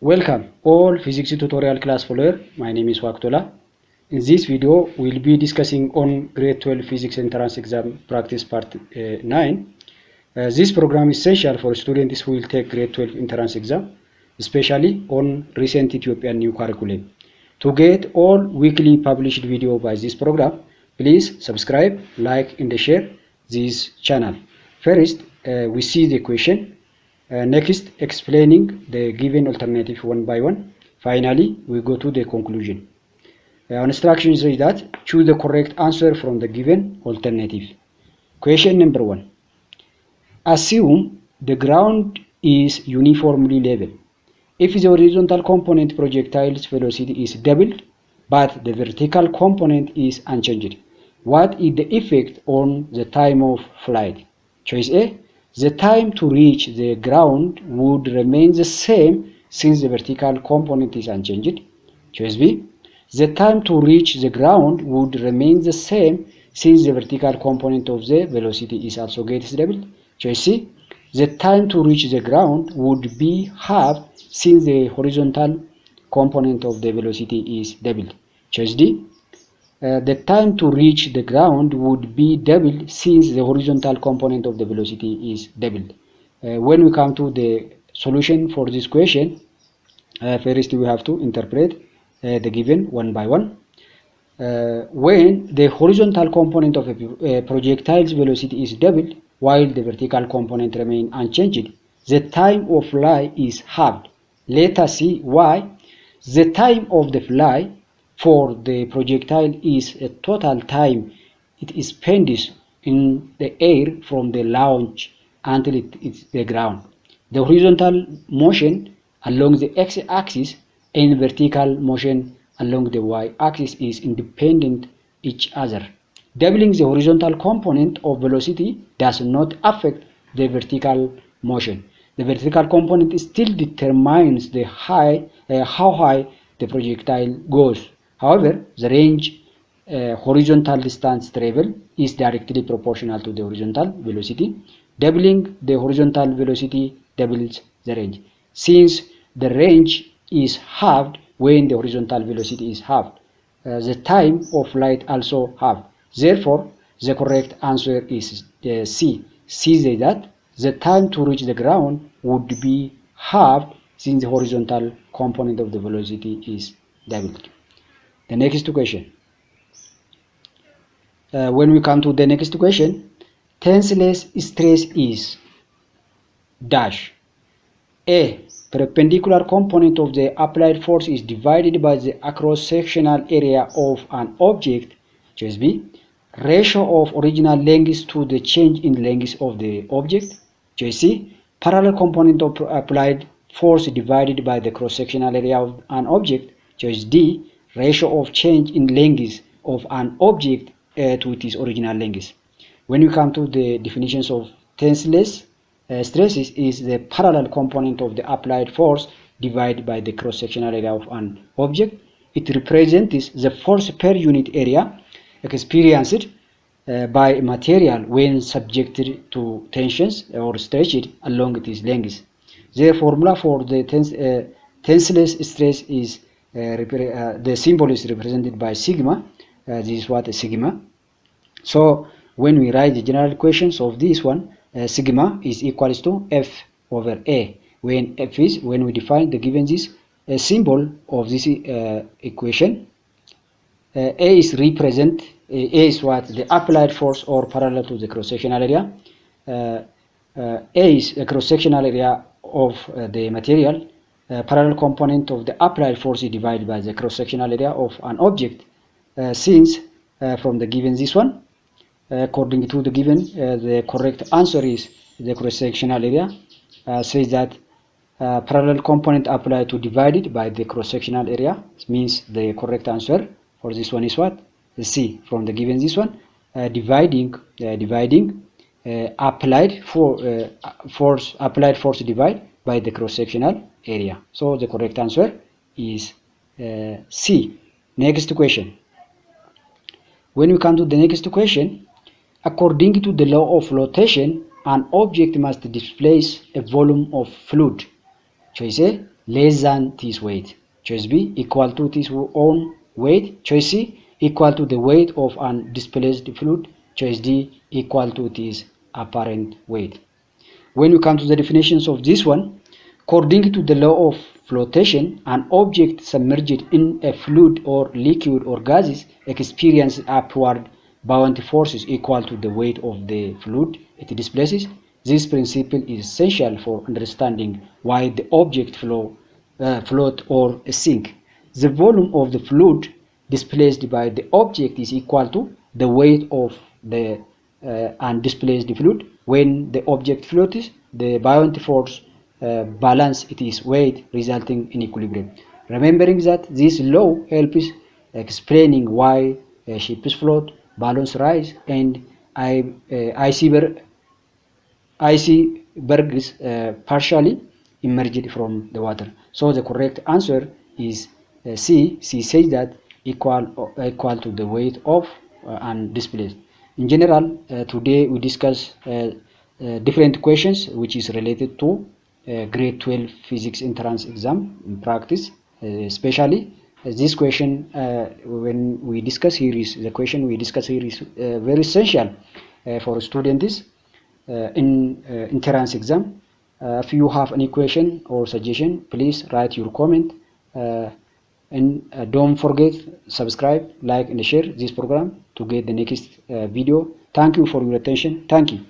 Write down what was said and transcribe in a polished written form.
Welcome all physics tutorial class follower. My name is Waktola. In this video, we'll be discussing on grade 12 physics entrance exam practice part 9. This program is essential for students who will take grade 12 entrance exam, especially on recent Ethiopian new curriculum. To get all weekly published video by this program, please subscribe, like, and share this channel. First, we see the question. Next, explaining the given alternative one by one. Finally, we go to the conclusion. Instructions is that choose the correct answer from the given alternative. Question number 1. Assume the ground is uniformly level. If the horizontal component projectile's velocity is doubled, but the vertical component is unchanged, what is the effect on the time of flight? Choice A. The time to reach the ground would remain the same since the vertical component is unchanged. Choice B. The time to reach the ground would remain the same since the vertical component of the velocity is also gets doubled. Choice C. The time to reach the ground would be half since the horizontal component of the velocity is doubled. Choice D. The time to reach the ground would be doubled since the horizontal component of the velocity is doubled. When we come to the solution for this question, first we have to interpret the given one by one. When the horizontal component of a projectile's velocity is doubled while the vertical component remains unchanged, the time of flight is halved. Let us see why. The time of the flight for the projectile is a total time it spends in the air from the launch until it hits the ground. The horizontal motion along the x-axis and vertical motion along the y-axis is independent each other. Doubling the horizontal component of velocity does not affect the vertical motion. The vertical component still determines the how high the projectile goes. However, the range horizontal distance travel is directly proportional to the horizontal velocity. Doubling the horizontal velocity doubles the range. Since the range is halved when the horizontal velocity is halved, the time of flight also halved. Therefore, the correct answer is C. C says that the time to reach the ground would be halved since the horizontal component of the velocity is doubled. The next question. When we come to the next question, tenseless stress is dash. A. Perpendicular component of the applied force is divided by the cross-sectional area of an object. Choice B. Ratio of original length to the change in length of the object. Choice C. Parallel component of applied force divided by the cross-sectional area of an object. Choice D. Ratio of change in length of an object to its original length. When we come to the definitions of tenseless stresses, is the parallel component of the applied force divided by the cross-sectional area of an object. It represents the force per unit area experienced by a material when subjected to tensions or stretched along its length. The formula for the tenseless stress is the symbol is represented by sigma. This is what a sigma. So when we write the general equations of this one, sigma is equals to F over A. When F is, when we define the given this symbol of this equation, A is represent, A is what? The applied force or parallel to the cross-sectional area. A is the cross-sectional area of the material. Parallel component of the applied force is divided by the cross-sectional area of an object. Since from the given this one, according to the given, the correct answer is the cross-sectional area. Says that parallel component applied to divided by the cross-sectional area means the correct answer for this one is what? The C. From the given this one, dividing applied force divide by the cross-sectional area. So the correct answer is C. Next question. When we come to the next question, according to the law of flotation, an object must displace a volume of fluid. Choice A. less than this weight. Choice B equal to this own weight. Choice C equal to the weight of an displaced fluid. Choice D equal to this apparent weight. When we come to the definitions of this one, according to the law of flotation, an object submerged in a fluid or liquid or gases experiences upward buoyancy forces equal to the weight of the fluid it displaces. This principle is essential for understanding why the object float or sink. The volume of the fluid displaced by the object is equal to the weight of the undisplaced fluid. When the object floats, the buoyancy force balance its weight, resulting in equilibrium. Remembering that this law helps explaining why ships float, balloons rise, and icebergs partially emerged from the water. So the correct answer is C. C says that equal to the weight of and displaced. In general, today we discuss different questions which is related to grade 12 physics entrance exam in practice, especially this question when we discuss here is the question we discuss here is very essential for students in entrance exam. If you have any question or suggestion, please write your comment and don't forget subscribe, like and share this program to get the next video. Thank you for your attention. Thank you.